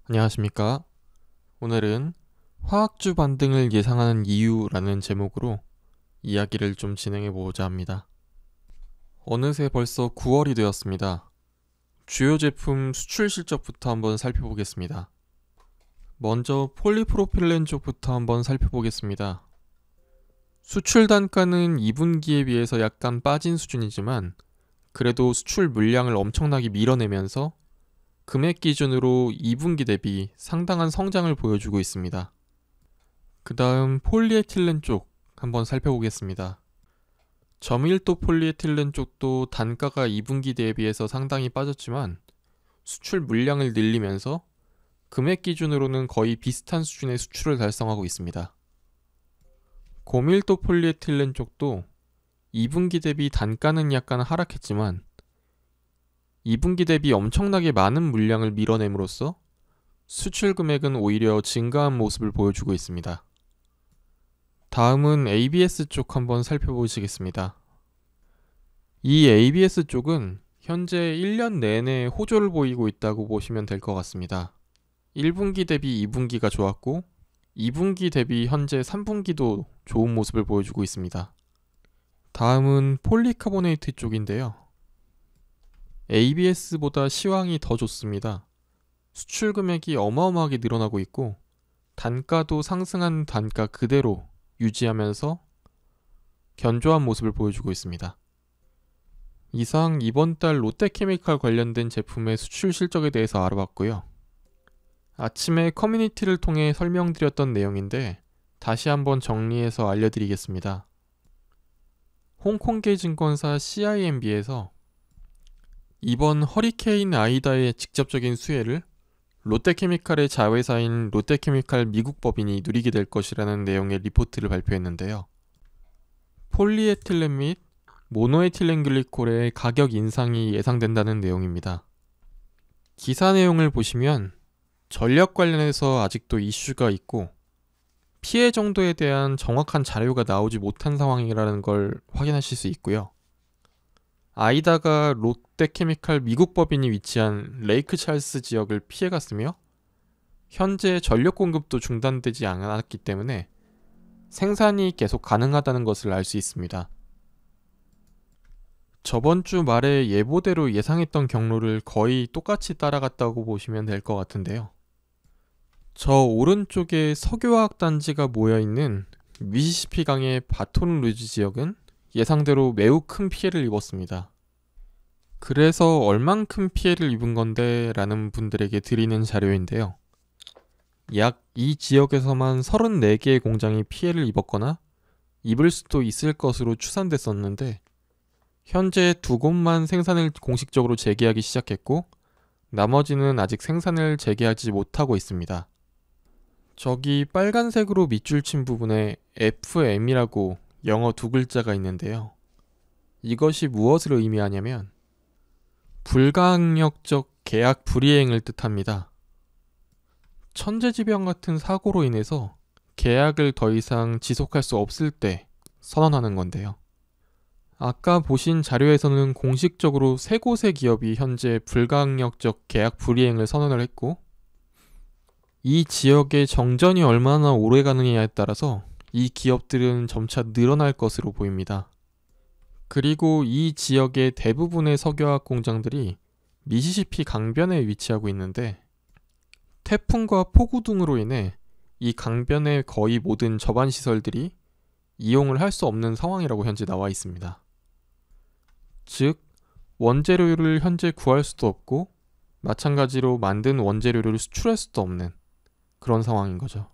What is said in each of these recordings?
안녕하십니까. 오늘은 화학주 반등을 예상하는 이유라는 제목으로 이야기를 좀 진행해 보고자 합니다. 어느새 벌써 9월이 되었습니다. 주요 제품 수출 실적부터 한번 살펴보겠습니다. 먼저 폴리프로필렌 쪽부터 한번 살펴보겠습니다. 수출 단가는 2분기에 비해서 약간 빠진 수준이지만 그래도 수출 물량을 엄청나게 밀어내면서 금액 기준으로 2분기 대비 상당한 성장을 보여주고 있습니다. 그 다음 폴리에틸렌 쪽 한번 살펴보겠습니다. 저밀도 폴리에틸렌 쪽도 단가가 2분기 대비해서 상당히 빠졌지만 수출 물량을 늘리면서 금액 기준으로는 거의 비슷한 수준의 수출을 달성하고 있습니다. 고밀도 폴리에틸렌 쪽도 2분기 대비 단가는 약간 하락했지만 2분기 대비 엄청나게 많은 물량을 밀어냄으로써 수출 금액은 오히려 증가한 모습을 보여주고 있습니다. 다음은 ABS 쪽 한번 살펴보시겠습니다. 이 ABS 쪽은 현재 1년 내내 호조를 보이고 있다고 보시면 될 것 같습니다. 1분기 대비 2분기가 좋았고 2분기 대비 현재 3분기도 좋은 모습을 보여주고 있습니다. 다음은 폴리카보네이트 쪽인데요. ABS보다 시황이 더 좋습니다. 수출 금액이 어마어마하게 늘어나고 있고 단가도 상승한 단가 그대로 유지하면서 견조한 모습을 보여주고 있습니다. 이상 이번 달 롯데케미칼 관련된 제품의 수출 실적에 대해서 알아봤고요. 아침에 커뮤니티를 통해 설명드렸던 내용인데 다시 한번 정리해서 알려드리겠습니다. 홍콩계 증권사 CIMB에서 이번 허리케인 아이다의 직접적인 수혜를 롯데케미칼의 자회사인 롯데케미칼 미국 법인이 누리게 될 것이라는 내용의 리포트를 발표했는데요. 폴리에틸렌 및 모노에틸렌 글리콜의 가격 인상이 예상된다는 내용입니다. 기사 내용을 보시면 전력 관련해서 아직도 이슈가 있고 피해 정도에 대한 정확한 자료가 나오지 못한 상황이라는 걸 확인하실 수 있고요. 아이다가 롯데케미칼 미국 법인이 위치한 레이크 찰스 지역을 피해갔으며 현재 전력 공급도 중단되지 않았기 때문에 생산이 계속 가능하다는 것을 알 수 있습니다. 저번 주 말에 예보대로 예상했던 경로를 거의 똑같이 따라갔다고 보시면 될 것 같은데요. 저 오른쪽에 석유화학 단지가 모여있는 미시시피 강의 바톤 루즈 지역은 예상대로 매우 큰 피해를 입었습니다. 그래서 얼만큼 피해를 입은 건데 라는 분들에게 드리는 자료인데요. 약 이 지역에서만 34개의 공장이 피해를 입었거나 입을 수도 있을 것으로 추산됐었는데 현재 2곳만 생산을 공식적으로 재개하기 시작했고 나머지는 아직 생산을 재개하지 못하고 있습니다. 저기 빨간색으로 밑줄 친 부분에 FM이라고 영어 두 글자가 있는데요. 이것이 무엇을 의미하냐면 불가항력적 계약 불이행을 뜻합니다. 천재지변 같은 사고로 인해서 계약을 더 이상 지속할 수 없을 때 선언하는 건데요. 아까 보신 자료에서는 공식적으로 3곳의 기업이 현재 불가항력적 계약 불이행을 선언을 했고 이 지역의 정전이 얼마나 오래 가느냐에 따라서 이 기업들은 점차 늘어날 것으로 보입니다. 그리고 이 지역의 대부분의 석유화학 공장들이 미시시피 강변에 위치하고 있는데 태풍과 폭우 등으로 인해 이 강변의 거의 모든 저반 시설들이 이용을 할 수 없는 상황이라고 현재 나와 있습니다. 즉, 원재료를 현재 구할 수도 없고 마찬가지로 만든 원재료를 수출할 수도 없는 그런 상황인 거죠.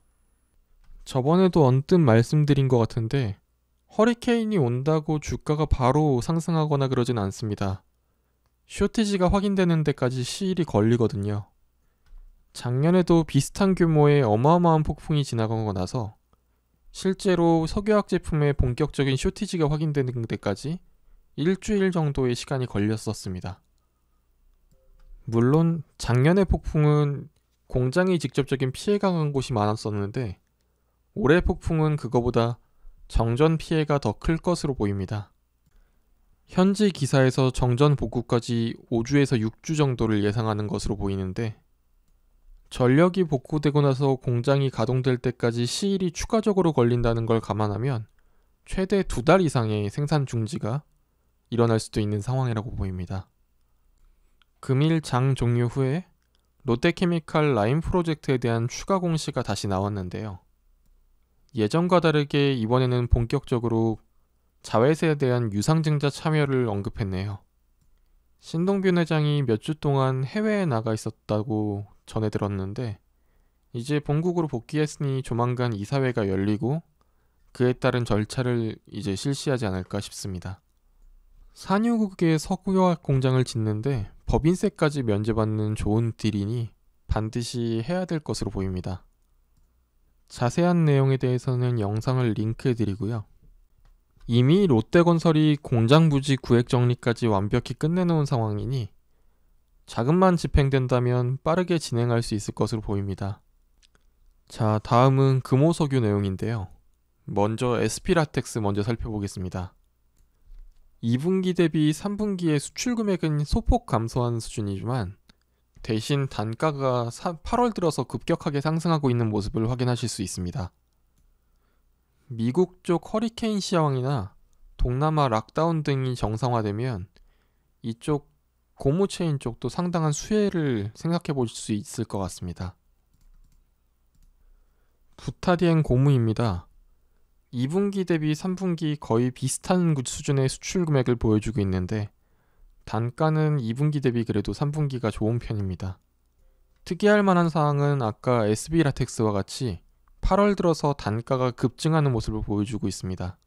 저번에도 언뜻 말씀드린 것 같은데 허리케인이 온다고 주가가 바로 상승하거나 그러진 않습니다. 쇼티지가 확인되는 데까지 시일이 걸리거든요. 작년에도 비슷한 규모의 어마어마한 폭풍이 지나가고 나서 실제로 석유화학 제품의 본격적인 쇼티지가 확인되는 데까지 일주일 정도의 시간이 걸렸었습니다. 물론 작년의 폭풍은 공장이 직접적인 피해가 간 곳이 많았었는데 올해 폭풍은 그거보다 정전 피해가 더 클 것으로 보입니다. 현지 기사에서 정전 복구까지 5주에서 6주 정도를 예상하는 것으로 보이는데 전력이 복구되고 나서 공장이 가동될 때까지 시일이 추가적으로 걸린다는 걸 감안하면 최대 2달 이상의 생산 중지가 일어날 수도 있는 상황이라고 보입니다. 금일 장 종료 후에 롯데케미칼 라인 프로젝트에 대한 추가 공시가 다시 나왔는데요. 예전과 다르게 이번에는 본격적으로 자회사에 대한 유상증자 참여를 언급했네요. 신동빈 회장이 몇 주 동안 해외에 나가 있었다고 전해 들었는데 이제 본국으로 복귀했으니 조만간 이사회가 열리고 그에 따른 절차를 이제 실시하지 않을까 싶습니다. 산유국에 석유화학 공장을 짓는데 법인세까지 면제받는 좋은 딜이니 반드시 해야 될 것으로 보입니다. 자세한 내용에 대해서는 영상을 링크해 드리고요. 이미 롯데건설이 공장 부지 구획 정리까지 완벽히 끝내놓은 상황이니 자금만 집행된다면 빠르게 진행할 수 있을 것으로 보입니다. 자, 다음은 금호석유 내용인데요. 먼저 SP라텍스 먼저 살펴보겠습니다. 2분기 대비 3분기의 수출 금액은 소폭 감소한 수준이지만 대신 단가가 8월 들어서 급격하게 상승하고 있는 모습을 확인하실 수 있습니다. 미국 쪽 허리케인 시황이나 동남아 락다운 등이 정상화되면 이쪽 고무체인 쪽도 상당한 수혜를 생각해 볼 수 있을 것 같습니다. 부타디엔 고무입니다. 2분기 대비 3분기 거의 비슷한 수준의 수출 금액을 보여주고 있는데 단가는 2분기 대비 그래도 3분기가 좋은 편입니다. 특이할 만한 사항은 아까 SB라텍스와 같이 8월 들어서 단가가 급증하는 모습을 보여주고 있습니다.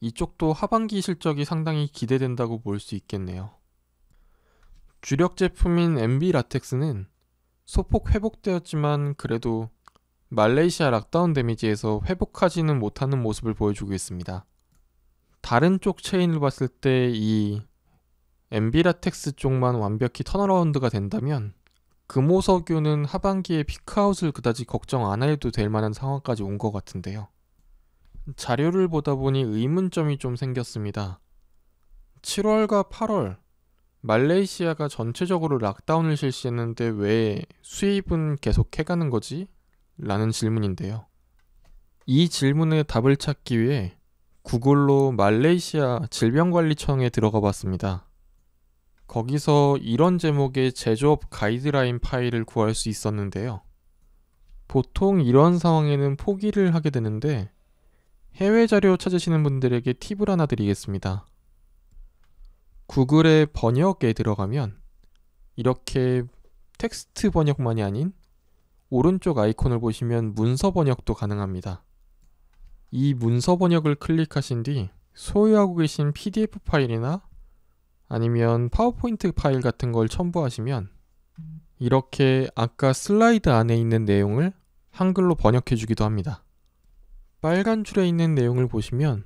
이쪽도 하반기 실적이 상당히 기대된다고 볼 수 있겠네요. 주력 제품인 MB라텍스는 소폭 회복되었지만 그래도 말레이시아 락다운 데미지에서 회복하지는 못하는 모습을 보여주고 있습니다. 다른 쪽 체인을 봤을 때 이 MB라텍스 쪽만 완벽히 턴어라운드가 된다면 금호석유는 하반기에 피크아웃을 그다지 걱정 안 해도 될 만한 상황까지 온 것 같은데요. 자료를 보다 보니 의문점이 좀 생겼습니다. 7월과 8월 말레이시아가 전체적으로 락다운을 실시했는데 왜 수입은 계속 해가는 거지? 라는 질문인데요. 이 질문에 답을 찾기 위해 구글로 말레이시아 질병관리청에 들어가 봤습니다. 거기서 이런 제목의 제조업 가이드라인 파일을 구할 수 있었는데요. 보통 이런 상황에는 포기를 하게 되는데 해외 자료 찾으시는 분들에게 팁을 하나 드리겠습니다. 구글의 번역에 들어가면 이렇게 텍스트 번역만이 아닌 오른쪽 아이콘을 보시면 문서 번역도 가능합니다. 이 문서 번역을 클릭하신 뒤 소유하고 계신 PDF 파일이나 아니면 파워포인트 파일 같은 걸 첨부하시면 이렇게 아까 슬라이드 안에 있는 내용을 한글로 번역해 주기도 합니다. 빨간 줄에 있는 내용을 보시면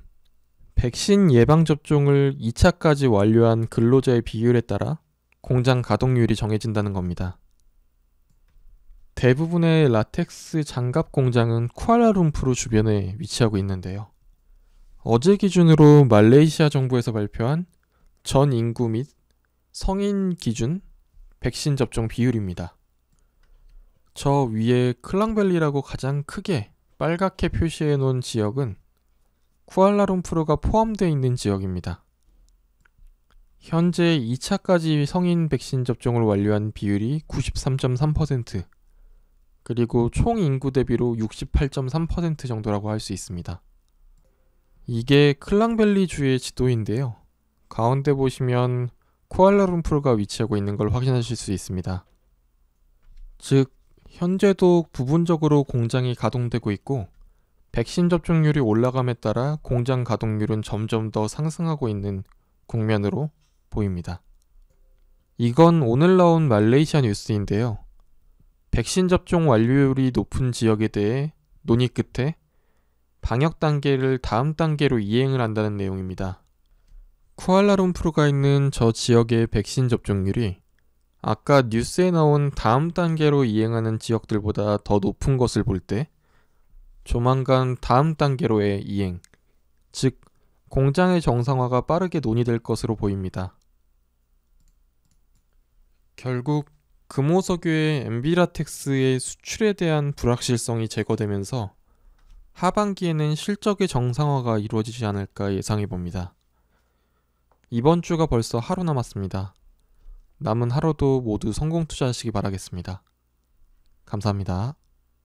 백신 예방접종을 2차까지 완료한 근로자의 비율에 따라 공장 가동률이 정해진다는 겁니다. 대부분의 라텍스 장갑 공장은 쿠알라룸푸르 주변에 위치하고 있는데요. 어제 기준으로 말레이시아 정부에서 발표한 전 인구 및 성인 기준 백신 접종 비율입니다. 저 위에 클랑밸리라고 가장 크게 빨갛게 표시해 놓은 지역은 쿠알라룸푸르가 포함되어 있는 지역입니다. 현재 2차까지 성인 백신 접종을 완료한 비율이 93.3%, 그리고 총 인구 대비로 68.3% 정도라고 할 수 있습니다. 이게 클랑밸리 주의 지도인데요. 가운데 보시면 쿠알라룸푸르가 위치하고 있는 걸 확인하실 수 있습니다. 즉, 현재도 부분적으로 공장이 가동되고 있고 백신 접종률이 올라감에 따라 공장 가동률은 점점 더 상승하고 있는 국면으로 보입니다. 이건 오늘 나온 말레이시아 뉴스인데요. 백신 접종 완료율이 높은 지역에 대해 논의 끝에 방역 단계를 다음 단계로 이행을 한다는 내용입니다. 쿠알라룸푸르가 있는 저 지역의 백신 접종률이 아까 뉴스에 나온 다음 단계로 이행하는 지역들보다 더 높은 것을 볼 때 조만간 다음 단계로의 이행, 즉 공장의 정상화가 빠르게 논의될 것으로 보입니다. 결국 금호석유의 엔비라텍스의 수출에 대한 불확실성이 제거되면서 하반기에는 실적의 정상화가 이루어지지 않을까 예상해 봅니다. 이번 주가 벌써 하루 남았습니다. 남은 하루도 모두 성공 투자하시기 바라겠습니다. 감사합니다.